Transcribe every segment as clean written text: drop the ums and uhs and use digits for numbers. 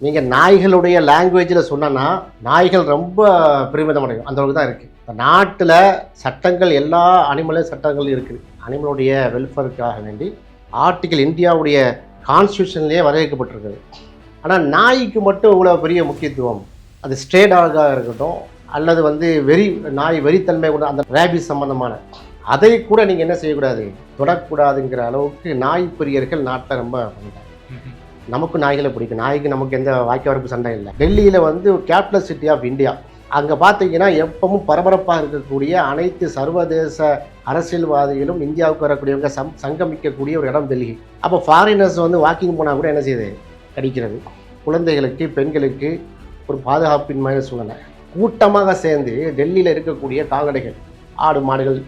நீங்கள் நாய்களுடைய லாங்குவேஜில் சொன்னோன்னா நாய்கள் ரொம்ப பெருமிதம் அடையும். அந்த அளவுக்கு தான் இருக்குது. இந்த நாட்டில் சட்டங்கள் எல்லா சட்டங்கள் இருக்குது. அனிமலுடைய வெல்ஃபேருக்காக வேண்டி ஆர்டிகிள் இந்தியாவுடைய கான்ஸ்டியூஷன்லேயே வரையறுக்கப்பட்டிருக்குது. ஆனால் நாய்க்கு மட்டும் இவ்வளோ பெரிய முக்கியத்துவம். அது ஸ்ட்ரே டாகாக இருக்கட்டும் அல்லது நாய் வெறித்தன்மை கூட அந்த ரேபிஸ் சம்பந்தமான அதை கூட நீங்கள் என்ன செய்யக்கூடாது, தொடக்கூடாதுங்கிற அளவுக்கு நாய் பிரியர்கள் நாட்டில் ரொம்ப பண்ணிட்டாங்க. நமக்கு நாய்களை பிடிக்கும். நாய்க்கு நமக்கு எந்த வாய்க்க வரப்பு சண்டை இல்லை. டெல்லியில் கேபிட்டல் சிட்டி ஆஃப் இந்தியா. அங்கே பார்த்தீங்கன்னா எப்பவும் பரபரப்பாக இருக்கக்கூடிய அனைத்து சர்வதேச அரசியல்வாதிகளும் இந்தியாவுக்கு வரக்கூடியவங்க சங்கமிக்கக்கூடிய ஒரு இடம் டெல்லி. அப்போ ஃபாரினர்ஸ் வாக்கிங் போனால் கூட என்ன செய்யுது, கடிக்கிறது. குழந்தைகளுக்கு பெண்களுக்கு ஒரு பாதுகாப்பின்மையான சூழ்நிலை. கூட்டமாக சேர்ந்து டெல்லியில் இருக்கக்கூடிய கால்நடைகள் ஆடு மாடுகள்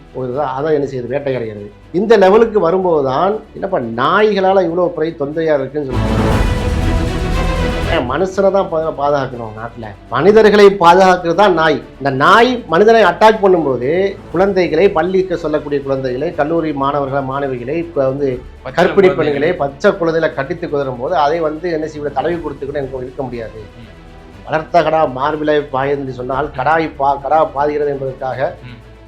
அதை என்ன செய்யுது, வேட்டையாடுகிறது. இந்த லெவலுக்கு வரும்போது தான் என்னப்பா நாய்களால் இவ்வளோ தொந்தையாக இருக்குன்னு சொல்லுவாங்க. மனுஷனை தான் பாதுகாக்கணும். நாட்டில் மனிதர்களை பாதுகாக்கிறது தான் நாய். இந்த நாய் மனிதனை அட்டாக் பண்ணும்போது குழந்தைகளை, பள்ளிக்கு சொல்லக்கூடிய குழந்தைகளை, கல்லூரி மாணவிகளை கற்பிணி பெண்களை, பச்சை குழந்தைகளை கட்டித்து குதரும் போது அதை என்ன செய்ய தடவி கொடுத்துக்கிட்டு எனக்கு இருக்க முடியாது. வளர்த்த கடா மார்பிலை பாயந்து சொன்னால் கடா பாதுகிறது என்பதற்காக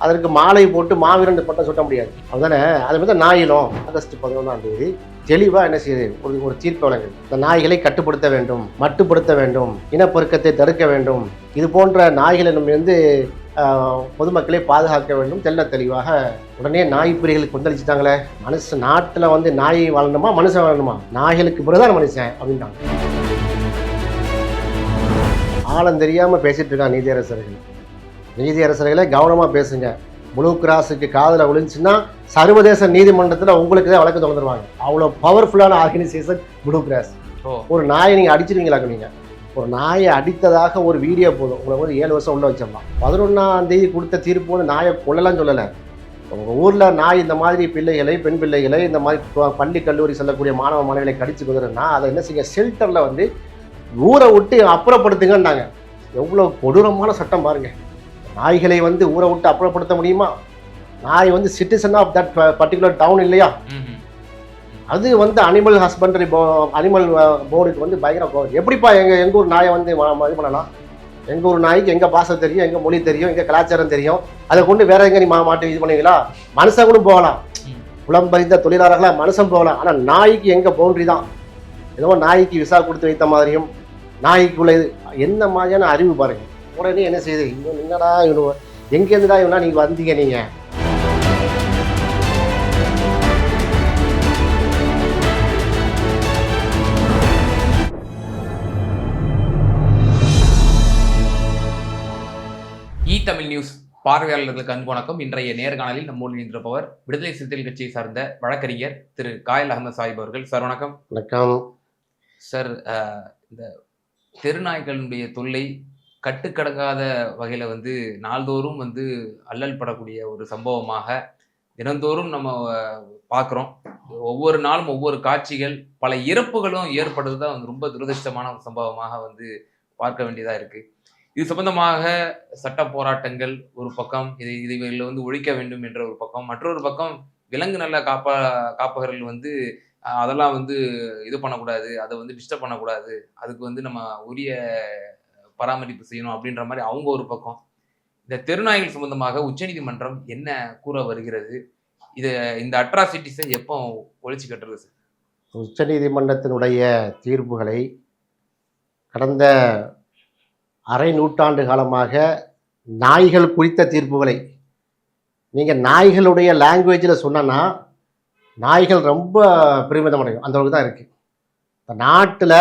அதற்கு மாலை போட்டு மாவீரன் பட்டம் சுட்ட முடியாது. அதுதானே. அது மாதிரி நாயிலும் ஆகஸ்ட் 11 தெளிவாக என்ன செய்யுது, ஒரு தீர்ப்பு வழங்குது. இந்த நாய்களை கட்டுப்படுத்த வேண்டும், மட்டுப்படுத்த வேண்டும், இனப்பெருக்கத்தை தடுக்க வேண்டும். இது போன்ற நாய்களை நம்ம பொதுமக்களை பாதுகாக்க வேண்டும். தெளிவாக உடனே நாய் பிரிகளுக்கு கொந்தளிச்சுட்டாங்களே. நாட்டில் நாய் வாழணுமா மனுஷன் வாழணுமா, நாய்களுக்கு பிறகுதான் மனுஷன் அப்படின்ட்டாங்க. ஆழம் தெரியாமல் பேசிட்டு இருக்காங்க நீதியரசர்கள். நீதியரசர்களே கவனமாக பேசுங்க. ப்ளூ கிராஸுக்கு காதில் விழுந்துச்சுன்னா சர்வதேச நீதிமன்றத்தில் உங்களுக்கு தான் வழக்கு தொடர்ந்துருவாங்க. அவ்வளோ பவர்ஃபுல்லான ஆர்கனைசேஷன் ப்ளூ கிராஸ். ஒரு நாயை நீங்கள் அடிச்சிருவீங்களாக்க, நீங்கள் ஒரு நாயை அடித்ததாக ஒரு வீடியோ போதும் உங்களை 7 வருஷம் உள்ள வச்சிடலாம். 11ஆம் தேதி கொடுத்த தீர்ப்பு நாயை கொள்ளலாம் சொல்லலை. உங்கள் ஊரில் நாய் இந்த மாதிரி பிள்ளைகளை, பெண் பிள்ளைகளை, இந்த மாதிரி பள்ளி கல்லூரி செல்லக்கூடிய மாணவ மாணவிகளை கடிச்சு குதிரன்னா அதை என்ன செய்ய, ஷெல்டரில் ஊரை விட்டு அப்புறப்படுத்துங்கன்னாங்க. எவ்வளோ கொடூரமான சட்டம் பாருங்க. நாய்களை ஊரை விட்டு அப்புறப்படுத்த முடியுமா? நாய் citizen of that particular town இல்லையா? அது அனிமல் ஹஸ்பண்டரி அனிமல் போர்டுக்கு பயங்கர கோவம். எப்படிப்பா எங்கள் ஊர் நாயை இது பண்ணலாம்? எங்கள் ஊர் நாய்க்கு எங்கள் பாஷை தெரியும், எங்கள் மொழி தெரியும், எங்கள் கலாச்சாரம் தெரியும். அதை கொண்டு வேற எங்கே நீ மாட்டி இது பண்ணுவீங்களா? மனுஷன் கூட போகலாம், புலம்பறிந்த தொழிலாளர்களாக மனுஷன் போகலாம். ஆனால் நாய்க்கு எங்கள் பவுண்டரி தான். ஏதோ நாய்க்கு விசா கொடுத்து வைத்த மாதிரியும் நாய்க்குள்ள என்ன மாதிரியான அறிவு பாருங்க. உடனே என்ன செய்யுது, என்னடா இவனு எங்கேருந்துடா இவனா நீங்கள் வந்தீங்க? நீங்கள் தமிழ் நியூஸ் பார்வையாளர்களுக்கு அன்பு வணக்கம். இன்றைய நேர்காணலில் நம்மோடு இணைந்திருப்பவர் விடுதலை சிறுத்தைகள் கட்சியை சார்ந்த வழக்கறிஞர் திரு காயல் அகமது சாஹிப் அவர்கள். சார் வணக்கம். வணக்கம் சார். இந்த தெருநாய்களுடைய தொல்லை கட்டுக்கடங்காத வகையில் நாள்தோறும் அல்லல் படக்கூடிய ஒரு சம்பவமாக தினந்தோறும் நம்ம பார்க்குறோம். ஒவ்வொரு நாளும் ஒவ்வொரு காட்சிகள், பல இறப்புகளும் ஏற்படுறது தான் ரொம்ப துரதிருஷ்டமான ஒரு சம்பவமாக பார்க்க வேண்டியதாக இருக்குது. இது சம்பந்தமாக சட்ட போராட்டங்கள் ஒரு பக்கம், இதை ஒழிக்க வேண்டும் என்ற ஒரு பக்கம், மற்றொரு பக்கம் விலங்கு நல்ல காப்பகர்கள் அதெல்லாம் இது பண்ணக்கூடாது, அதை டிஸ்டர்ப் பண்ணக்கூடாது, அதுக்கு நம்ம உரிய பராமரிப்பு செய்யணும் அப்படின்ற மாதிரி அவங்க ஒரு பக்கம். இந்த தெருநாய்கள் சம்பந்தமாக உச்சநீதிமன்றம் என்ன கூற வருகிறது? இந்த அட்ராசிட்டிஸை எப்போ ஒழிச்சு கட்டுறது சார்? உச்சநீதிமன்றத்தினுடைய தீர்ப்புகளை கடந்த அரை நூற்றாண்டு காலமாக நாய்கள் குறித்த தீர்ப்புகளை நீங்கள் நாய்களுடைய லாங்குவேஜில் சொன்னோன்னா நாய்கள் ரொம்ப பெருமிதம் அடையும். அந்த அளவுக்கு தான் இருக்குது. இந்த நாட்டில்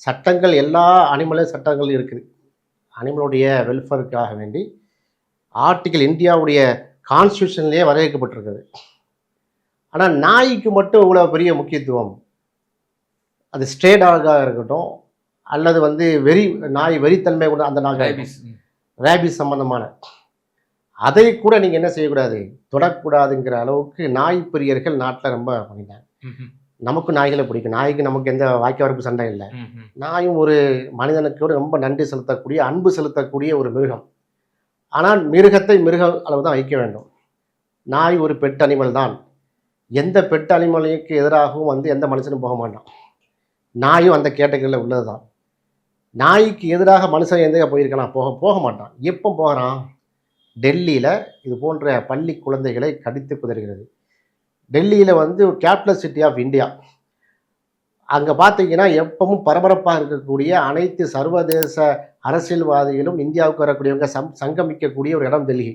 சட்டங்கள் எல்லா சட்டங்கள் இருக்குது. அனிமலுடைய வெல்ஃபேருக்காக வேண்டி ஆர்டிகிள் இந்தியாவுடைய கான்ஸ்டியூஷன்லேயே வரையறுக்கப்பட்டிருக்குது. ஆனால் நாய்க்கு மட்டும் இவ்வளோ பெரிய முக்கியத்துவம். அது ஸ்ட்ரே டாகாக இருக்கட்டும் அல்லது நாய் வெறித்தன்மை கூட அந்த ரேபிஸ் சம்பந்தமான அதை கூட நீங்கள் என்ன செய்யக்கூடாது, தொடக்கூடாதுங்கிற அளவுக்கு நாய் பிரியர்கள் நாட்டில் ரொம்ப பண்ணிட்டாங்க. நமக்கு நாய்களை பிடிக்கும். நாய்க்கு நமக்கு எந்த வாய்க்க வரப்பு சண்டை இல்லை. நாயும் ஒரு மனிதனுக்கு ரொம்ப நன்றி செலுத்தக்கூடிய, அன்பு செலுத்தக்கூடிய ஒரு மிருகம். ஆனால் மிருகத்தை மிருக அளவு தான் வைக்க வேண்டும். நாய் ஒரு பெட் அனிமல் தான். எந்த பெட் அனிமலுக்கு எதிராகவும் எந்த மனுஷனும் போக மாட்டான். நாயும் அந்த கேட்டகரியில் உள்ளது தான். நாய்க்கு எதிராக மனுஷன் எந்த போயிருக்கலாம்? போக மாட்டான். எப்போ போகிறான்? டெல்லியில் இது போன்ற பள்ளி குழந்தைகளை கடித்து குதறுகிறது. டெல்லியில் வந்து கேபிட்டல் சிட்டி ஆஃப் இந்தியா. அங்கே பார்த்தீங்கன்னா எப்பவும் பரபரப்பாக இருக்கக்கூடிய அனைத்து சர்வதேச அரசியல்வாதிகளும் இந்தியாவுக்கு வரக்கூடியவங்க சங்கமிக்கக்கூடிய ஒரு இடம் டெல்லி.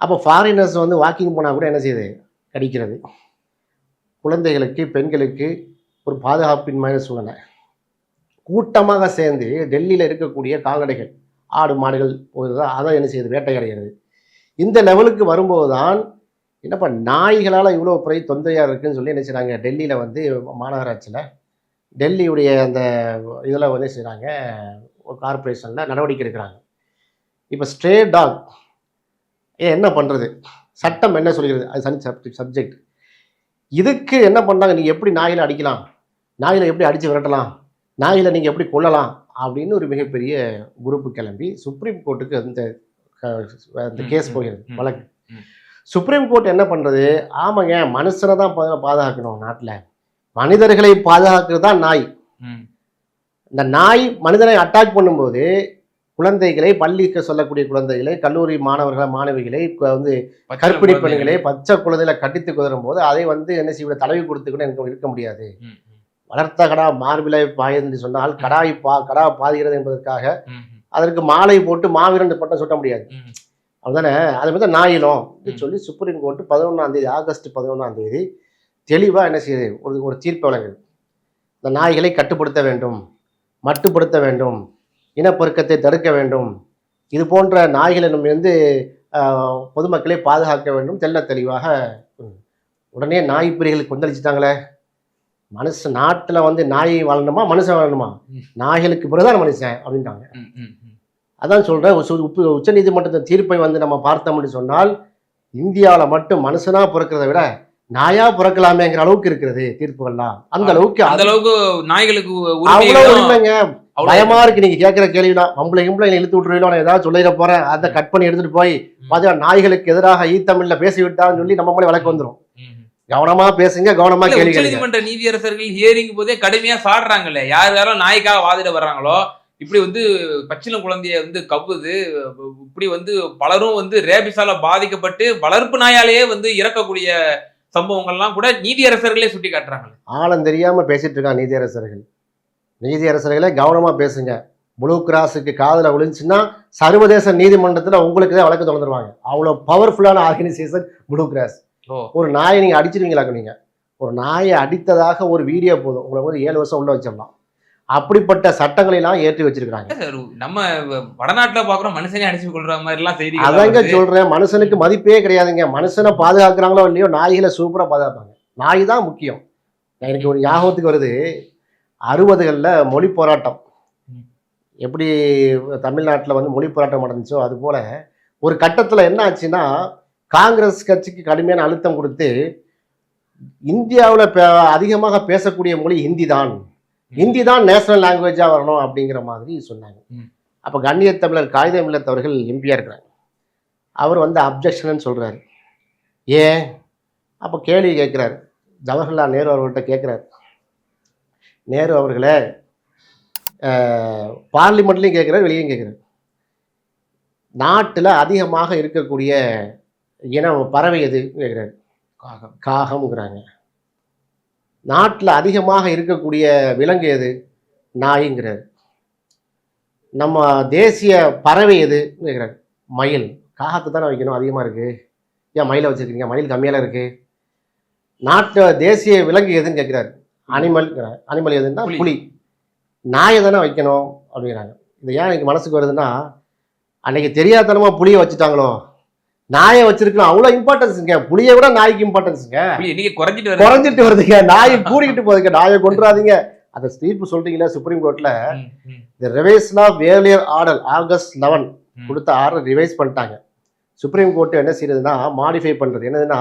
அப்போ ஃபாரினர்ஸ் வந்து வாக்கிங் போனால் கூட என்ன செய்யுது? கடிக்கிறது. குழந்தைகளுக்கு, பெண்களுக்கு ஒரு பாதுகாப்பின்மையான சூழ்நிலை. கூட்டமாக சேர்ந்து டெல்லியில் இருக்கக்கூடிய கால்நடைகள், ஆடு மாடுகள் போகுது, அதை என்ன செய்யுது? வேட்டையாடுகிறது. இந்த லெவலுக்கு வரும்போது தான் என்னப்பா நாய்களால் இவ்வளோ தொந்தையாக இருக்குதுன்னு சொல்லி என்ன செய்கிறாங்க? டெல்லியில் வந்து மாநகராட்சியில் டெல்லியுடைய அந்த இதில் வந்து செய்கிறாங்க, ஒரு கார்பரேஷனில் நடவடிக்கை எடுக்கிறாங்க. இப்போ ஸ்ட்ரே டாக் என்ன பண்ணுறது? சட்டம் என்ன சொல்கிறது? அது சனி சப்ஜெக்ட். இதுக்கு என்ன பண்ணுறாங்க? நீங்கள் எப்படி நாயில் அடிக்கலாம், நாயில் எப்படி அடித்து விரட்டலாம், நாயில் நீங்கள் எப்படி கொல்லலாம் அப்படின்னு ஒரு மிகப்பெரிய குரூப்பு கிளம்பி சுப்ரீம் கோர்ட்டுக்கு அந்த கேஸ் போகிறது, வழக்கு. சுப்ரீம் கோர்ட் என்ன பண்ணுறது? ஆமாங்க, மனுஷனை தான் பாதுகாக்கணும். நாட்டில் மனிதர்களை பாதுகாக்கிறது தான் நாய். இந்த நாய் மனிதனை அட்டாக் பண்ணும்போது குழந்தைகளை, பள்ளிக்கு சொல்லக்கூடிய குழந்தைகளை, கல்லூரி மாணவிகளை வந்து கற்பிணி பெண்களை, பச்சை குழந்தைகளை கட்டித்து குதறும் போது அதை வந்து என்ன செய்ய தடவி கொடுத்துக்கிட்டு எனக்கு இருக்க முடியாது. வளர்த்த கடா மார்பிலை பாயது சொன்னால் கடா பாதுகிறது என்பதற்காக அதற்கு மாலை போட்டு மாவீரன் பட்டம் சுட்ட முடியாது. அதுதானே? அது மாதிரி நாயிலும் சொல்லி சுப்ரீம் கோர்ட்டு 11ஆம் தேதி, ஆகஸ்ட் 11ஆம் தேதி தெளிவாக என்ன செய்யுது? ஒரு தீர்ப்பு வழங்குது. இந்த நாய்களை கட்டுப்படுத்த வேண்டும், மட்டுப்படுத்த வேண்டும், இனப்பெருக்கத்தை தடுக்க வேண்டும், இது போன்ற நாய்களிடமிருந்து பொதுமக்களை பாதுகாக்க வேண்டும். தெளிவாக உடனே நாய் பிரிகளுக்கு கொந்தளிச்சிட்டாங்களே. நாட்டில் வந்து நாய் வாழணுமா, மனுஷன் வாழணுமா? நாய்களுக்கு பிறகுதான் மனுஷன் அப்படின்ட்டாங்க. அதான் சொல்கிறேன், உச்ச நீதிமன்றத்தின் தீர்ப்பை வந்து நம்ம பார்த்தோம்னு சொன்னால் இந்தியாவில் மட்டும் மனுஷனா பிறக்கிறத விட நாயா பிறக்கலாமேங்கிற அளவுக்கு இருக்கிறது தீர்ப்புகள்லாம். அந்த அளவுக்கு நாய்களுக்கு அவ்வளவு உரிமைங்க. பயமா இருக்கு நீங்க கேட்கிற கேள்விலாம். மம்பளை இழுத்து விட்டுருவீங்களோ, நான் ஏதாவது சொல்லிட போறேன், அதை கட் பண்ணி எடுத்துட்டு போய் பார்த்தீங்கன்னா நாய்களுக்கு எதிராக ஈத்தமிழ்ல பேசிவிட்டான்னு சொல்லி நம்ம மேலே வழக்கு வந்துடும். கவனமா பேசுங்க, கவனமா கேள்வி. உச்சநீதிமன்ற நீதியரசர்கள் ஹியரிங் போதே கடுமையா சாடுறாங்கல்ல. யாரும் நாய்க்காக வாதிட வர்றாங்களோ, இப்படி வந்து பச்சிளம் குழந்தைய வந்து கவ்வுது, இப்படி வந்து பலரும் வந்து ரேபிஸால பாதிக்கப்பட்டு வளர்ப்பு நாயாலேயே வந்து இறக்கக்கூடிய சம்பவங்கள்லாம் கூட நீதியரசர்களே சுட்டி காட்டுறாங்க. ஆழம் தெரியாம பேசிட்டு இருக்காங்க நீதியரசர்களே கவனமா பேசுங்க. ப்ளூ கிராஸுக்கு காதில் விழுந்துச்சுன்னா சர்வதேச நீதிமன்றத்தில் உங்களுக்கு தான் வழக்கு தொடர்ந்துருவாங்க. அவ்வளோ பவர்ஃபுல்லான ஆர்கனைசேஷன் ப்ளூ கிராஸ். ஒரு நாயை நீங்கள் அடிச்சிருவீங்களாக்க? நீங்கள் ஒரு நாயை அடித்ததாக ஒரு வீடியோ போதும் உங்களை வந்து 7 வருஷம் உள்ள வச்சிடலாம். அப்படிப்பட்ட சட்டங்களெல்லாம் ஏற்றி வச்சிருக்காங்க. நம்ம வடநாட்டுல பாக்குறோம் மனுஷனே அடிச்சு கொள்ற மாதிரி எல்லாம் செய்தி. அதாங்க சொல்றேன், மனுஷனுக்கு மதிப்பே கிடையாதுங்க. மனுஷனை பாதுகாக்கிறாங்களோ இல்லையோ, நாய்களை சூப்பரா பாதுகாப்பாங்க. நாய் தான் முக்கியம். எனக்கு ஒரு ஞாபகத்துக்கு வருது, 60களில் மொழி போராட்டம் எப்படி தமிழ்நாட்டில் வந்து மொழி போராட்டம் நடந்துச்சோ அது போல ஒரு கட்டத்தில் என்ன ஆச்சுன்னா, காங்கிரஸ் கட்சிக்கு கடுமையான அழுத்தம் கொடுத்து இந்தியாவில் அதிகமாக பேசக்கூடிய மொழி ஹிந்தி தான் நேஷனல் லாங்குவேஜாக வரணும் அப்படிங்கிற மாதிரி சொன்னாங்க. அப்போ கண்ணியத்தமிழர் காகிதம் இல்லத்தவர்கள் எம்பியாக இருக்கிறாங்க. அவர் வந்து அப்ஜெக்ஷன் சொல்கிறாரு. ஏன்? அப்போ கேள்வி கேட்குறாரு. ஜவஹர்லால் நேரு அவர்கள்ட்ட கேட்குறாரு. நேரு அவர்களே, பார்லிமெண்ட்லையும் கேட்குறாரு, வெளியும் கேட்குறாரு, நாட்டில் அதிகமாக இருக்கக்கூடிய இனம் பறவை எது கேட்குறாரு. காகம்ங்கிறாங்க. நாட்டில் அதிகமாக இருக்கக்கூடிய விலங்கு எது? நாய்ங்கிறார். நம்ம தேசிய பறவை எது கேட்குறாரு. மயில். காகத்தை தானே வைக்கணும், அதிகமாக இருக்குது, ஏன் மயிலை வச்சுருக்கீங்க? மயில் கம்மியாக இருக்குது. நாட்டில் தேசிய விலங்கு எதுன்னு கேட்குறாரு. அனிமல் எதுன்னா புலி. நாயை தானே வைக்கணும் அப்படிங்கிறாங்க. இது ஏன் எனக்கு மனசுக்கு வருதுன்னா, அன்னைக்கு தெரியாதனமா புளியை வச்சுட்டாங்களோ, நாயை வச்சிருக்கலாம். அவ்வளோ இம்பார்ட்டன்ஸுங்க. புளியை விட நாய்க்கு இம்பார்ட்டன்ஸுங்க. குறைஞ்சிட்டு வருதுங்க. நாயை கூடிக்கிட்டு போகுதுங்க. நாயை கொண்டுறாதீங்க. அந்த தீர்ப்பு சொல்றீங்களா சுப்ரீம் கோர்ட்ல? இந்த ரிவைஸ்ல வேலியர் ஆர்டர் ஆகஸ்ட் 11 கொடுத்த ஆர்டர் ரிவைஸ் பண்ணிட்டாங்க. சுப்ரீம் கோர்ட் என்ன செய்யறதுன்னா, மாடிஃபை பண்றது என்னதுன்னா,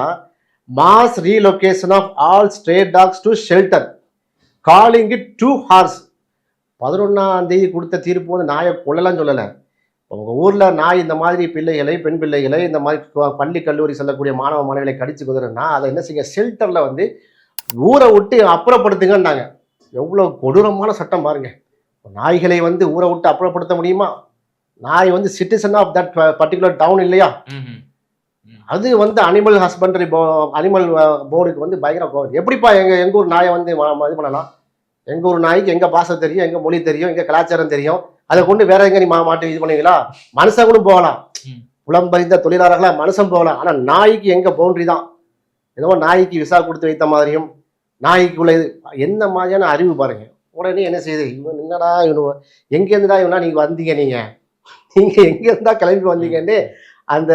mass relocation of all stray dogs to shelter calling it 2 hours. 11ஆம் தேதி கொடுத்த தீர்ப்பு வந்து நாயை கொள்ளலாம் சொல்லலை. உங்கள் ஊரில் நாய் இந்த மாதிரி பிள்ளைகளை, பெண் பிள்ளைகளை, இந்த மாதிரி பள்ளி கல்லூரி செல்லக்கூடிய மாணவ மாணவிகளை கடிச்சு குதிரன்னா அதை என்ன செய்ய, ஷெல்டரில் வந்து ஊரை விட்டு அப்புறப்படுத்துங்கன்னாங்க. எவ்வளோ கொடூரமான சட்டம் பாருங்க. நாய்களை வந்து ஊரை விட்டு அப்புறப்படுத்த முடியுமா? நாய் வந்து citizen of that particular town இல்லையா? அது வந்து அனிமல் ஹஸ்பண்டரி அனிமல் போர்டுக்கு வந்து பயங்கர கோவம். எப்படிப்பா எங்க ஊர் நாயை வந்து இது பண்ணலாம்? எங்க ஊர் நாய்க்கு எங்க பாஷை தெரியும், எங்க மொழி தெரியும், எங்க கலாச்சாரம் தெரியும். அதை கொண்டு வேற எங்க நீ மாட்டி இது பண்ணுவீங்களா? மனுஷங்களும் போகலாம், புலம்பெயர்ந்த தொழிலாளர்களா மனுஷன் போகலாம். ஆனா நாய்க்கு எங்க பவுண்டரி தான். ஏதோ நாய்க்கு விசா கொடுத்து வைத்த மாதிரியும், நாய்க்குள்ள இது என்ன மாதிரியான அறிவு பாருங்க. உடனே என்ன செய்யுது, இவன் என்னடா இவன் எங்கேருந்துடா இவனா நீங்க வந்தீங்க, நீங்க எங்க இருந்தா கிளம்பி வந்தீங்கன்னு அந்த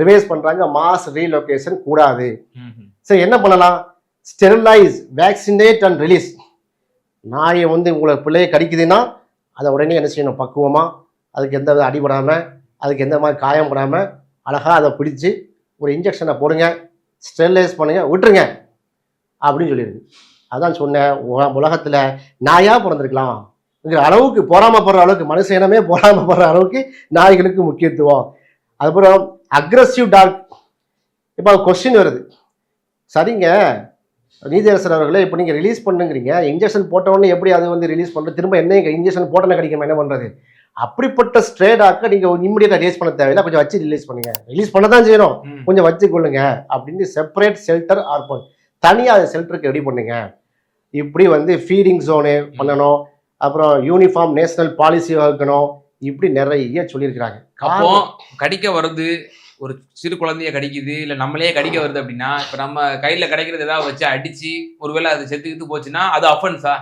ரிவைஸ் பண்றாங்க. மாஸ் ரீலொகேஷன் கூடாது. சரி, என்ன பண்ணலாம்? Sterilise, vaccinate and release. நாயை வந்து உங்களை பிள்ளையை கடிக்குதுன்னா அதை உடனே என்ன செய்யணும், பக்குவமா, அதுக்கு எந்த அடிபடாம, அதுக்கு எந்த மாதிரி காயம் படாம அழகா அதை பிடிச்சி ஒரு இன்ஜெக்ஷனை போடுங்க, ஸ்டெரிலைஸ் பண்ணுங்க, விட்டுருங்க அப்படின்னு சொல்லியிருக்கு. அதான் சொன்னேன், உலகத்துல நாயா பிறந்திருக்கலாம் அளவுக்கு பொறாமப்படுற அளவுக்கு, மனுஷ இனமே பொறாமப்படுற அளவுக்கு நாய்களுக்கு முக்கியத்துவம். அதுக்கப்புறம் அக்ரெசிவ் டாக். இப்போ கொஸ்டின் வருது, சரிங்க நீதியரசர் அவர்களே, இப்போ நீங்கள் ரிலீஸ் பண்ணுங்கிறீங்க, இன்ஜெக்ஷன் போட்டவொடனே எப்படி அது வந்து ரிலீஸ் பண்ணுறது? திரும்ப என்ன இன்ஜெக்ஷன் போட்டோன்னே கிடைக்கும், என்ன பண்ணுறது? அப்படிப்பட்ட ஸ்ட்ரே டாக்கை நீங்கள் இம்மிடியேட்டாக ரிலீஸ் பண்ண தேவையில்லை, கொஞ்சம் வச்சு ரிலீஸ் பண்ணுங்க. ரிலீஸ் பண்ண தான் செய்யணும், கொஞ்சம் வச்சு கொள்ளுங்க அப்படின்னு செப்பரேட் ஷெல்டர் ஆர்பன், தனியாக ஷெல்டருக்கு ரெடி பண்ணுங்க. இப்படி வந்து ஃபீடிங் ஜோனு பண்ணணும், அப்புறம் யூனிஃபார்ம் நேஷனல் பாலிசி வகுக்கணும், இப்படி நிறைய சொல்லியிருக்கிறாங்க. அப்போ கடிக்க வருது, ஒரு சிறு குழந்தைய கடிக்குது, இல்லை நம்மளே கடிக்க வருது அப்படின்னா, இப்போ நம்ம கையில் கிடைக்கிறது ஏதாவது வச்சு அடிச்சு ஒருவேளை அது செத்துக்கிட்டு போச்சுன்னா அது அஃபென்ஸா?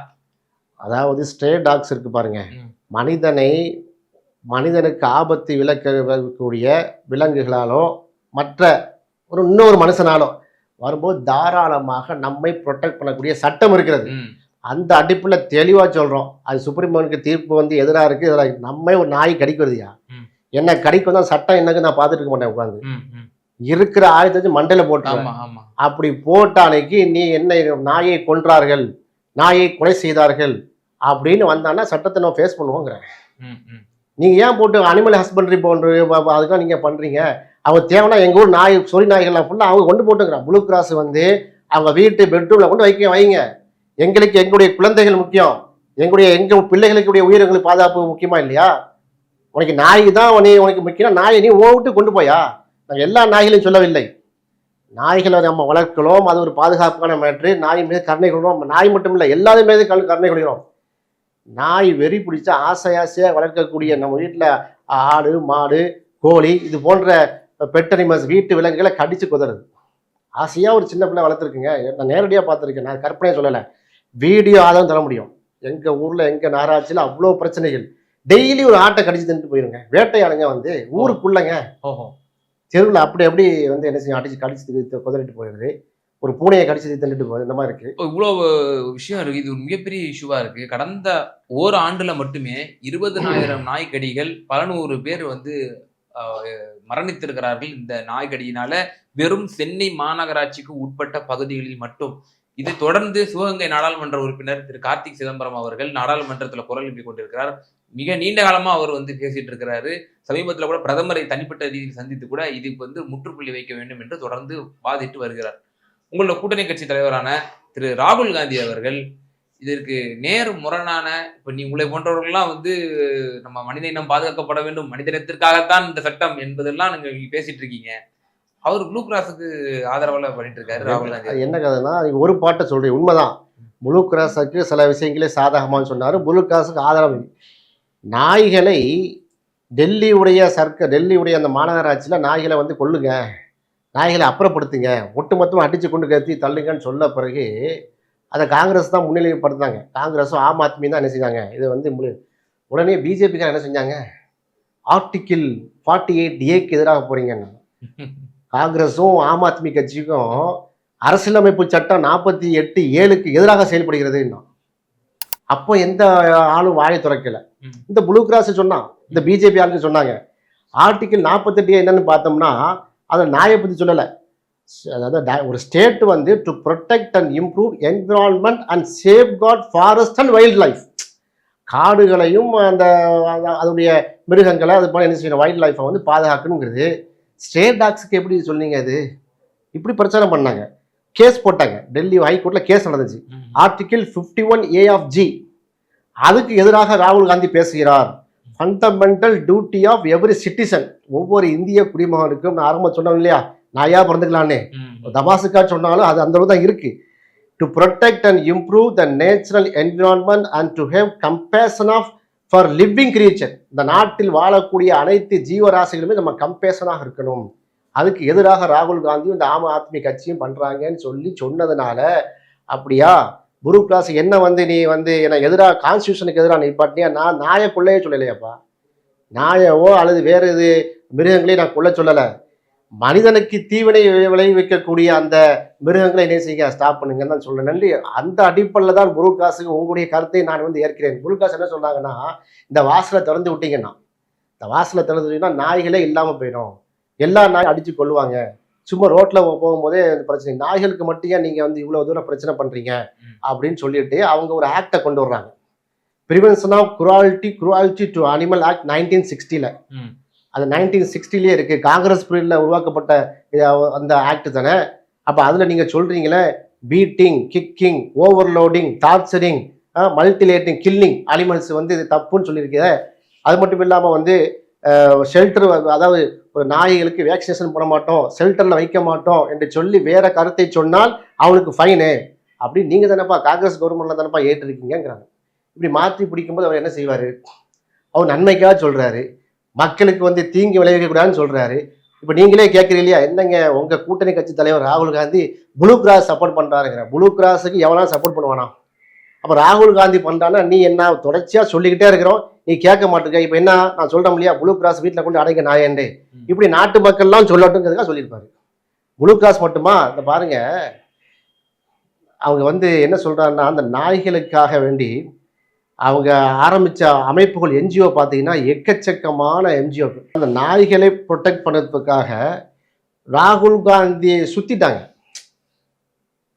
அதாவது ஸ்ட்ரே டாக்ஸ் இருக்கு பாருங்க, மனிதனுக்கு ஆபத்து விளக்கக்கூடிய விலங்குகளாலோ மற்ற இன்னொரு மனுஷனாலோ வரும்போது தாராளமாக நம்மை ப்ரொடெக்ட் பண்ணக்கூடிய சட்டம் இருக்கிறது. அந்த அடிப்பில் தெளிவாக சொல்கிறோம். அது சுப்ரீம் கோர்ட்டுக்கு தீர்ப்பு வந்து எதிராக இருக்குது. இதில் நம்ம ஒரு நாய் கடிக்கிறதுயா, என்ன கடிக்கும் தான் சட்டம் என்னக்கு நான் பார்த்துட்டு இருக்க மாட்டேன். உட்காந்து இருக்கிற ஆயுதத்தை மண்டையில் போட்டுருவேன். அப்படி போட்ட அன்னைக்கு நீ என்ன நாயை கொன்றார்கள், நாயை கொலை செய்தார்கள் அப்படின்னு வந்தான்னா சட்டத்தை நான் ஃபேஸ் பண்ணுவோங்கிறேன். நீங்கள் ஏன் போட்டு அனிமல் ஹஸ்பண்டரி போன்று அதுக்கெல்லாம் நீங்கள் பண்ணுறீங்க? அவங்க தேவைன்னா எங்கள் ஊர் நாய் சொறி நாய்கள்லாம் ஃபுல்லாக அவங்க கொண்டு போட்டுக்கிறான். ப்ளூ கிராஸ் வந்து அவங்க வீட்டு பெட்ரூமில் கொண்டு வைங்க. எங்களுக்கு எங்களுடைய குழந்தைகள் முக்கியம், எங்கள் பிள்ளைகளுக்குடைய உயிர்களுக்கு பாதுகாப்பு முக்கியமா இல்லையா? உனக்கு நாய் தான் உனக்கு முக்கியம், நாயை நீ ஓவிட்டு கொண்டு போயா? நாங்கள் எல்லா நாய்களையும் சொல்லவில்லை. நாய்களை நம்ம வளர்க்கிறோம், அது ஒரு பாதுகாப்பான மேட்ரு. நாய் மீது கருணை கொள்கிறோம். நாய் மட்டும் இல்லை, எல்லாரும் மீது கருணை கொள்கிறோம். நாய் வெறி பிடிச்ச ஆசையாக வளர்க்கக்கூடிய நம்ம வீட்டில் ஆடு, மாடு, கோழி இது போன்ற பெட் அனிமல்ஸ், வீட்டு விலங்குகளை கடிச்சு குதறது. ஆசையாக ஒரு சின்ன பிள்ளை வளர்த்துருக்குங்க, நான் நேரடியாக பார்த்துருக்கேன், நான் கற்பனையாக சொல்லலை, வீடியோ ஆதாரம் தர முடியும். எங்கள் ஊரில் எங்கள் நகராட்சியில் அவ்வளோ பிரச்சனைகள். டெய்லி ஒரு ஆட்டை கடிச்சு தின்ட்டு போயிருங்க, வேட்டையாடுங்க வந்து ஊருக்குள்ளங்க, தெருவில் அப்படி வந்து என்ன செய்யும், கடிச்சு குதறிட்டு போயிடுது. ஒரு பூனையை கடிச்சு தின்னுட்டு போகுது, இந்த மாதிரி இருக்கு. இவ்வளோ விஷயம் இருக்கு, இது ஒரு மிகப்பெரிய இஷ்யூவா இருக்கு. கடந்த ஓராண்டுல மட்டுமே 20,000 நாய்க்கடிகள், 100 பேர் வந்து மரணித்திருக்கிறார்கள் இந்த நாய்க்கடியினால, வெறும் சென்னை மாநகராட்சிக்கு உட்பட்ட பகுதிகளில் மட்டும். இதை தொடர்ந்து சிவகங்கை நாடாளுமன்ற உறுப்பினர் திரு கார்த்திக் சிதம்பரம் அவர்கள் நாடாளுமன்றத்தில் குரல் எழுப்பி கொண்டிருக்கிறார். மிக நீண்ட காலமா அவர் வந்து பேசிட்டு இருக்கிறாரு. சமீபத்தில் கூட பிரதமரை தனிப்பட்ட ரீதியில் சந்தித்து கூட இதுக்கு வந்து முற்றுப்புள்ளி வைக்க வேண்டும் என்று தொடர்ந்து வாதிட்டு வருகிறார். உங்களோட கூட்டணி கட்சி தலைவரான திரு ராகுல் காந்தி அவர்கள் இதற்கு நேர் முரணான, இப்ப நீ உங்களை போன்றவர்கள்லாம் வந்து நம்ம மனித இனம் பாதுகாக்கப்பட வேண்டும், மனித இனத்திற்காகத்தான் இந்த சட்டம் என்பதெல்லாம் நீங்க பேசிட்டு இருக்கீங்க. அவர் ப்ளூ கிராஸுக்கு ஆதரவாக பண்ணிட்டு இருக்காரு ராகுல் காந்தி. என்ன கதைன்னா, ஒரு பாட்டை சொல்றேன், உண்மைதான். ப்ளூ கிராஸுக்கு சில விஷயங்களே சாதகமானு சொன்னாரு, ப்ளூ கிராஸுக்கு ஆதரவு. நாய்களை டெல்லியுடைய அந்த மாநகராட்சியில் நாய்களை வந்து கொல்லுங்க, நாய்களை அப்புறப்படுத்துங்க, ஒட்டுமொத்தமாக அடித்து கொண்டு கத்தி தள்ளுங்கன்னு சொல்ல பிறகு அதை காங்கிரஸ் தான் முன்னிலைப்படுத்தாங்க. காங்கிரஸும் ஆம் ஆத்மி தான் என்ன செஞ்சாங்க, இது வந்து உடனே பிஜேபிக்காக என்ன செஞ்சாங்க, ஆர்டிக்கிள் 48A எதிராக போறீங்கன்னு. காங்கிரஸும் ஆம் ஆத்மி கட்சிக்கும் அரசியலமைப்பு சட்டம் 48(7) எதிராக செயல்படுகிறது. அப்போ எந்த ஆளும் வாயை துறக்கல. இந்த ப்ளூ கிராஸ் சொன்னான், இந்த பிஜேபி ஆளுக்கு சொன்னாங்க. ஆர்டிக்கிள் 48A என்னன்னு பார்த்தோம்னா, அதை நாயை பற்றி சொல்லலை. அதாவது ஒரு ஸ்டேட் வந்து to protect and improve environment and safeguard forest and wildlife, காடுகளையும் அந்த அதனுடைய மிருகங்களை அது போல என்ன செய்யணும், வைல்ட் லைஃப்பை வந்து பாதுகாக்கணுங்கிறது. ஸ்டேட் டாக்ஸுக்கு எப்படி சொன்னீங்க? அது இப்படி பிரச்சனை பண்ணாங்க, கேஸ் போட்டாங்க, டெல்லி ஹைகோர்ட்டில் கேஸ் நடந்துச்சு. ஆர்டிக்கிள் 51A(g), அதுக்கு எதிராக ராகுல் காந்தி பேசுகிறார். Fundamental duty of every citizen, ஒவ்வொரு இந்திய குடிமகனுக்கும், நான் ஆரம்ப சொன்னேன் இல்லையா, நாயா பிறந்துக்கலான்னு, தமாசுக்கா சொன்னாலும் அது அந்த அளவு தான் இருக்கு. To protect and improve the natural environment and to have compassion of for living creature. இந்த நாட்டில் வாழக்கூடிய அனைத்து ஜீவராசிகளுமே நம்ம கம்பேஷனாக இருக்கணும். அதுக்கு எதிராக ராகுல் காந்தியும் இந்த ஆம் ஆத்மி கட்சியும் பண்றாங்கன்னு சொல்லி சொன்னதுனால, அப்படியா குரு கிளாஸ் என்ன வந்து நீ வந்து என்ன எதிராக கான்ஸ்டியூஷனுக்கு எதிராக நிப்பாட்டியா, நான் நாயை கொள்ளையே சொல்லலையாப்பா, நாயவோ அல்லது வேறு இது மிருகங்களையும் நான் கொள்ள சொல்லலை. மனிதனுக்கு தீவினை விளைவிக்கக்கூடிய அந்த மிருகங்களை என்ன செய்ய ஸ்டாப் பண்ணுங்கன்னு தான் சொல்ல நன்றி. அந்த அடிப்படையில் தான் குரு கிளாஸுக்கு உங்களுடைய கருத்தை நான் வந்து ஏற்கிறேன். குரு கிளாஸ் என்ன சொன்னாங்கன்னா, இந்த வாசலை திறந்து விட்டீங்கன்னா, இந்த வாசலை திறந்து விட்டீங்கன்னா நாய்களே இல்லாமல் போயிடும், எல்லா நாயும் அடித்து கொள்ளுவாங்க, சும்மா ரோட்டில் போகும்போதே பிரச்சனை, நாய்களுக்கு மட்டும் ஏன் நீங்கள் வந்து இவ்வளோ தூரம் பிரச்சனை பண்ணுறீங்க அப்படின்னு சொல்லிட்டு அவங்க ஒரு ஆக்டை கொண்டு வர்றாங்க. Prevention of cruelty to animal act 1960. அது 1960 இருக்கு. காங்கிரஸ் பீரியடில் உருவாக்கப்பட்ட அந்த ஆக்ட் தானே. அப்போ அதில் நீங்கள் சொல்கிறீங்களே, beating, kicking, overloading, torturing, mutilating, killing animals வந்து இது தப்புன்னு சொல்லியிருக்கீங்க. அது மட்டும் இல்லாமல் வந்து ஷெல்டர், அதாவது ஒரு நாய்களுக்கு வேக்சினேஷன் பண்ண மாட்டோம், ஷெல்டரில் வைக்க மாட்டோம் என்று சொல்லி வேற கருத்தை சொன்னால் அவனுக்கு ஃபைனு அப்படின்னு நீங்கள் தானேப்பா காங்கிரஸ் கவர்மெண்ட்ல தானேப்பா ஏற்றிருக்கீங்கிறாங்க. இப்படி மாற்றி பிடிக்கும்போது அவர் என்ன செய்வார், அவர் நன்மைக்காக சொல்கிறாரு, மக்களுக்கு வந்து தீங்கு விளைவிக்கக்கூடாதுன்னு சொல்கிறாரு. இப்போ நீங்களே கேட்குறீங்க இல்லையா, என்னங்க உங்கள் கூட்டணி கட்சி தலைவர் ராகுல் காந்தி ப்ளூ கிராஸ் சப்போர்ட் பண்ணுறாருங்கிற. ப்ளூ கிராஸுக்கு எவனா சப்போர்ட் பண்ணுவானா? அப்போ ராகுல் காந்தி பண்ணுறான்னா நீ என்ன தொடர்ச்சியாக சொல்லிக்கிட்டே இருக்கிறோம், நீ கேட்க மாட்டேங்க. இப்போ என்ன நான் சொல்கிறோம் இல்லையா, ப்ளூ கிராஸ் வீட்டில் கொண்டு அடைக்க நாயண்டே, இப்படி நாட்டு மக்கள்லாம் சொல்லட்டுங்கிறதுக்காக சொல்லியிருப்பாரு. ப்ளூ கிராஸ் மட்டுமா, இந்த பாருங்க அவங்க வந்து என்ன சொல்கிறாங்கன்னா, அந்த நாய்களுக்காக வேண்டி அவங்க ஆரம்பித்த அமைப்புகள் என்ஜிஓ பார்த்தீங்கன்னா எக்கச்சக்கமான என்ஜிஓ. அந்த நாய்களை ப்ரொடெக்ட் பண்ணுறதுக்காக ராகுல் காந்தியை சுற்றிட்டாங்க.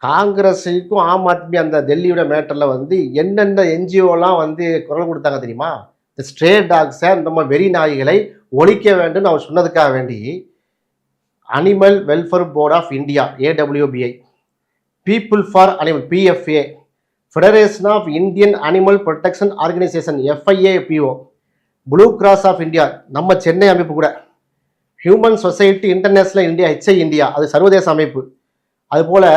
காங்கிரஸுக்கும் ஆம் ஆத்மி அந்த டெல்லியோட மேட்டரில் வந்து என்னென்ன என்ஜிஓலாம் வந்து குரல் கொடுத்தாங்க தெரியுமா? இந்த ஸ்ட்ரே டாக்ஸை, நம்ம வெறி நாய்களை ஒழிக்க வேண்டும் அவர் சொன்னதுக்காக வேண்டி animal welfare board of India AWBI, people for animal PFA, federation of Indian animal protection organisation FIAPO, blue cross of India, நம்ம சென்னை அமைப்பு கூட, human society international India HI India, அது சர்வதேச அமைப்பு, அதுபோல்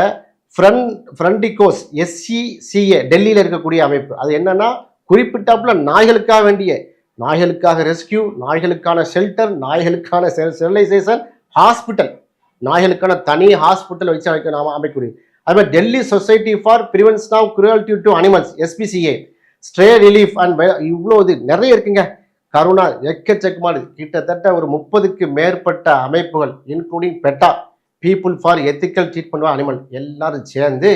ஃப்ரண்டிகோஸ் SCCA டெல்லியில் இருக்கக்கூடிய அமைப்பு. அது என்னன்னா குறிப்பிட்டாப்புல நாய்களுக்காக வேண்டிய, நாய்களுக்காக ரெஸ்கியூ, நாய்களுக்கான ஷெல்டர், நாய்களுக்கான ஸ்டெரிலைசேஷன், ஹாஸ்பிட்டல், நாய்களுக்கான தனி ஹாஸ்பிட்டல் வச்சு அமைக்கக்கூடிய. அதுமாதிரி Delhi society for prevention of cruelty to animals SPCA, stray relief and இவ்வளோ இது நிறைய இருக்குங்க. கருணா, எக்கச்சக்கமானது, கிட்டத்தட்ட ஒரு 30க்கு மேற்பட்ட அமைப்புகள் including PETA, people for ethical treatment of animal, எல்லாரும் சேர்ந்து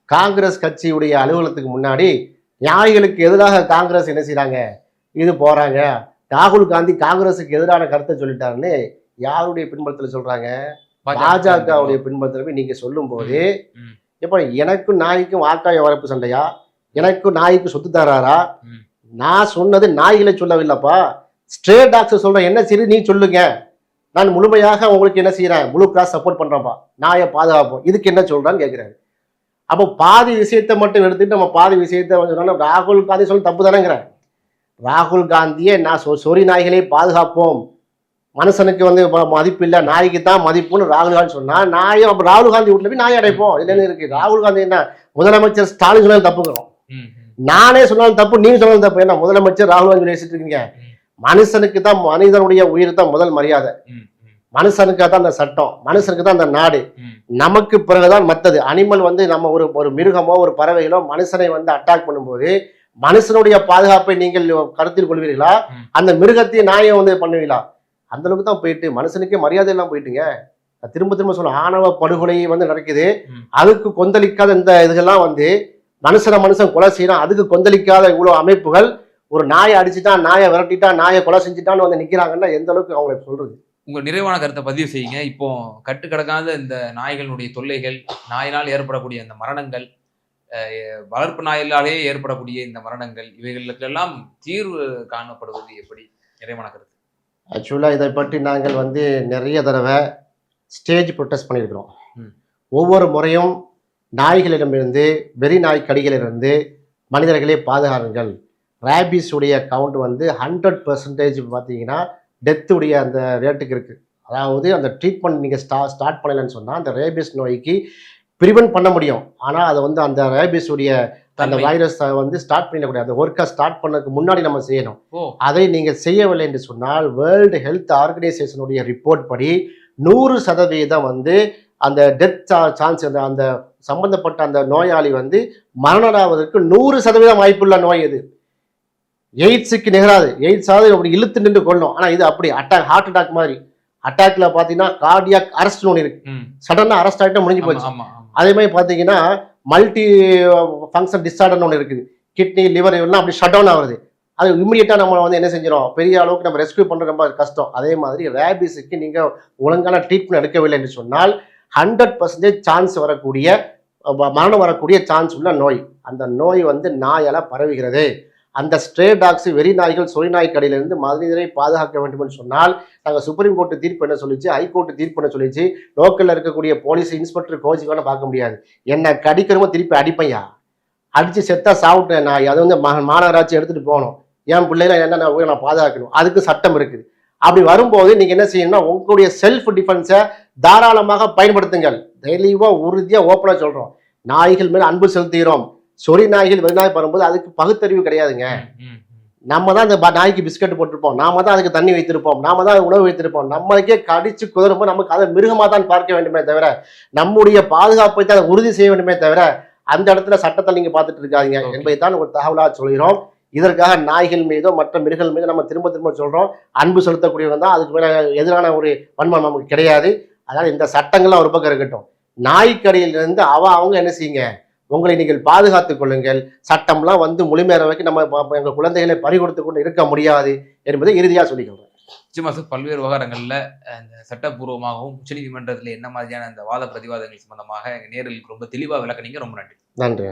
காங்கிரஸ் கட்சியுடைய அலுவலகத்துக்கு முன்னாடி நாய்களுக்கு எதிராக காங்கிரஸ் என்ன செய்கிறாங்க, இது போகிறாங்க. ராகுல் காந்தி காங்கிரஸுக்கு எதிரான கருத்தை சொல்லிட்டாருன்னு யாருடைய பின்புலத்தில் சொல்கிறாங்க? பாஜகவுடைய பின்புலத்தில் போய் நீங்கள் சொல்லும்போது, இப்போ எனக்கும் நாய்க்கும் வாக்காய வரப்பு சண்டையா, எனக்கும் நாய்க்கு சொத்து தராரா? நான் சொன்னது நாய்களை சொல்லவில்லைப்பா, ஸ்ட்ரே டாக்ஸ் சொல்கிறேன். என்ன சரி நீ சொல்லுங்க, நான் முழுமையாக உங்களுக்கு என்ன செய்கிறேன், ப்ளூ கிராஸ் சப்போர்ட் பண்ணுறப்பா, நாயை பாதுகாப்போம், இதுக்கு என்ன சொல்கிறான்னு கேட்குறாரு. அப்போ பாதி விஷயத்தை மட்டும் எடுத்துட்டு நம்ம பாதி விஷயத்தை சொன்னோம்னா ராகுல் காந்தி சொல்ல தப்பு தானேங்கிறேன். ராகுல் காந்தியே நான் சொறி நாய்களை பாதுகாப்போம், மனுஷனுக்கு வந்து மதிப்பு இல்லை, நாய்க்கு தான் மதிப்புன்னு ராகுல் காந்தி சொன்னால், நாயும் அப்போ ராகுல் காந்தி வீட்டில் போய் நாய் அடைப்போம். இல்லைன்னு இருக்கு. ராகுல் காந்தி என்ன முதலமைச்சர் ஸ்டாலின் சொன்னாலும் தப்புங்கிறோம், நானே சொன்னாலும் தப்பு, நீங்க சொன்னாலும் தப்பு. ஏன்னா முதலமைச்சர் ராகுல் காந்தி பேசிட்டு இருக்கீங்க. மனுஷனுக்கு தான், மனிதனுடைய உயிர் தான் முதல் மரியாதை, மனுஷனுக்காக தான் அந்த சட்டம், மனுஷனுக்கு தான் அந்த நாடு, நமக்கு பிறகுதான் மற்றது. அனிமல் வந்து நம்ம ஒரு மிருகமோ ஒரு பறவைகளோ மனுஷனை வந்து அட்டாக் பண்ணும்போது மனுஷனுடைய பாதுகாப்பை நீங்கள் கருத்தில் கொள்வீர்களா, அந்த மிருகத்தை நாயை வந்து பண்ணுவீங்களா? அந்த அளவுக்கு தான் போயிட்டு மனுஷனுக்கே மரியாதை எல்லாம் போயிட்டுங்க. திரும்ப திரும்ப சொல்ல, ஆணவ படுகொலை வந்து நடக்குது, அதுக்கு கொந்தளிக்காத இந்த இதுகள்லாம் வந்து மனுஷன் கொலை செய்யணும், அதுக்கு கொந்தளிக்காத இவ்வளவு அமைப்புகள் ஒரு நாயை அடிச்சுட்டான், நாயை விரட்டிட்டான், நாயை கொலை செஞ்சுட்டான்னு வந்து நிக்கிறாங்கன்னா எந்த அளவுக்கு அவங்களை சொல்றது? உங்க நிறைவான கருத்தை பதிவு செய்யுங்க. இப்போ கட்டுக்கடக்காத இந்த நாய்களுடைய தொல்லைகள், நாயினால் ஏற்படக்கூடிய இந்த மரணங்கள், வளர்ப்பு நாயிலாலே ஏற்படக்கூடிய இந்த மரணங்கள், இவைகளுக்கெல்லாம் தீர்வு காணப்படுவது எப்படி? நிறைவான கருத்து. ஆக்சுவலாக இதை பற்றி நாங்கள் வந்து நிறைய தடவை ஸ்டேஜ் ப்ரொட்டஸ்ட் பண்ணியிருக்கிறோம். ஒவ்வொரு முறையும் நாய்களிடமிருந்து, வெறி நாய் கடிகளிலிருந்து மனிதர்களை பாதுகாருங்கள், ரேபிஸ் உடைய கவுண்ட் வந்து 100% பார்த்தீங்கன்னா டெத்துடைய அந்த ரேட்டுக்கு இருக்குது. அதாவது அந்த ட்ரீட்மெண்ட் நீங்கள் ஸ்டார்ட் பண்ணலைன்னு சொன்னால் அந்த ரேபிஸ் நோய்க்கு ப்ரிவென்ட் பண்ண முடியும். ஆனால் அதை வந்து அந்த ரேபிஸ் உடைய அந்த வைரஸை வந்து ஸ்டார்ட் பண்ணிடக்கூடாது. அந்த ஒர்க்கை ஸ்டார்ட் பண்ணதுக்கு முன்னாடி நம்ம செய்யணும். அதை நீங்கள் செய்யவில்லை என்று சொன்னால் வேர்ல்டு ஹெல்த் ஆர்கனைசேஷனுடைய ரிப்போர்ட் படி 100% வந்து அந்த டெத் சான்ஸ் அந்த சம்பந்தப்பட்ட அந்த நோயாளி வந்து மரணமாவதற்கு 100% வாய்ப்புள்ள நோய் இது. எய்ட்ஸுக்கு நிகராது. எய்ட்ஸாவது அப்படி இழுத்து நின்று கொள்ளும். ஆனால் இது அப்படி ஹார்ட் அட்டாக் மாதிரி. அட்டாக்ல பார்த்தீங்கன்னா கார்டியாக் அரெஸ்ட் ஒன்று இருக்கு. சடனாக அரெஸ்ட் ஆகிட்டா முடிஞ்சு போச்சு. அதே மாதிரி பார்த்தீங்கன்னா மல்டி ஃபங்க்ஷன் டிஸார்டர்னு ஒன்று இருக்குது. கிட்னி லிவர் எல்லாம் அப்படி ஷட் டவுன் ஆகுது. அது இம்மிடியட்டாக நம்ம வந்து என்ன செஞ்சிடும், பெரிய அளவுக்கு நம்ம ரெஸ்கியூ பண்ணுறது ரொம்ப கஷ்டம். அதே மாதிரி ரேபிஸுக்கு நீங்கள் ஒழுங்கான ட்ரீட்மெண்ட் எடுக்கவில்லை என்று சொன்னால் 100% சான்ஸ் வரக்கூடிய மரணம் வரக்கூடிய சான்ஸ் உள்ள நோய். அந்த நோய் வந்து நாயால் பரவுகிறது. அந்த ஸ்ட்ரே டாக்ஸ், வெறி நாய்கள், சொறி நாய் கடியிலிருந்து மனிதரை பாதுகாக்க வேண்டும் என்று சொன்னால் நாங்கள் சுப்ரீம் கோர்ட்டு தீர்ப்பு என்ன சொல்லிச்சு, ஹைகோர்ட்டு தீர்ப்பு என்ன சொல்லிச்சு, லோக்கலில் இருக்கக்கூடிய போலீஸ் இன்ஸ்பெக்டர் கோச்சு வேணால் பார்க்க முடியாது. என்னை கடிக்கிறமோ திருப்பி அடிப்பையா, அடித்து செத்தா சாப்பிட்டேன் நாய், அதை வந்து மாநகராட்சி எடுத்துகிட்டு போகணும். என் பிள்ளைகளை என்ன நான் பாதுகாக்கணும், அதுக்கு சட்டம் இருக்குது. அப்படி வரும்போது நீங்கள் என்ன செய்யணும்னா உங்களுடைய செல்ஃப் டிஃபென்ஸை தாராளமாக பயன்படுத்துங்கள். தெளிவாக உறுதியாக ஓப்பனாக சொல்கிறோம். நாய்கள் மேலே அன்பு செலுத்துகிறோம். சொறி நாய்கள் வெறி நாய் வரும்போது அதுக்கு பகுத்தறிவு கிடையாதுங்க. நம்ம தான் அந்த நாய்க்கு பிஸ்கட் போட்டிருப்போம், நாம தான் அதுக்கு தண்ணி வைத்திருப்போம், நாம தான் உணவு வைத்திருப்போம். நம்மளுக்கே கடிச்சு குதிரும்போது நமக்கு அதை மிருகமாக தான் பார்க்க வேண்டுமே தவிர நம்முடைய பாதுகாப்பை தான் உறுதி செய்ய வேண்டுமே தவிர அந்த இடத்துல சட்டத்தை நீங்க பார்த்துட்டு இருக்காதீங்க என்பதை தான் ஒரு தகவலாக சொல்கிறோம். இதற்காக நாய்கள் மீதோ மற்ற மிருகங்கள் மீதோ நம்ம திரும்ப திரும்ப சொல்றோம், அன்பு செலுத்தக்கூடியவங்க தான். அதுக்கு மேல எதிரான ஒரு வன்மம் நமக்கு கிடையாது. அதனால இந்த சட்டங்கள்லாம் ஒரு பக்கம் இருக்கட்டும். நாய்க்கடியிலிருந்து அவங்க என்ன செய்யுங்க, உங்களை நீங்கள் பாதுகாத்துக் கொள்ளுங்கள். சட்டம்லாம் வந்து முழுமையான வரைக்கும் நம்ம எங்கள் குழந்தைகளை பறிகொடுத்து கொண்டு இருக்க முடியாது என்பதை இறுதியாக சொல்லிக்கிறோம். நிச்சயமா சார், பல்வேறு விவகாரங்கள்ல இந்த சட்டப்பூர்வமாகவும் உச்சநீதிமன்றத்தில் என்ன மாதிரியான இந்த வாத பிரதிவாதங்கள் சம்பந்தமாக எங்க நேயர்களுக்கு ரொம்ப தெளிவாக விளக்குனீங்க. ரொம்ப நன்றி. நன்றி.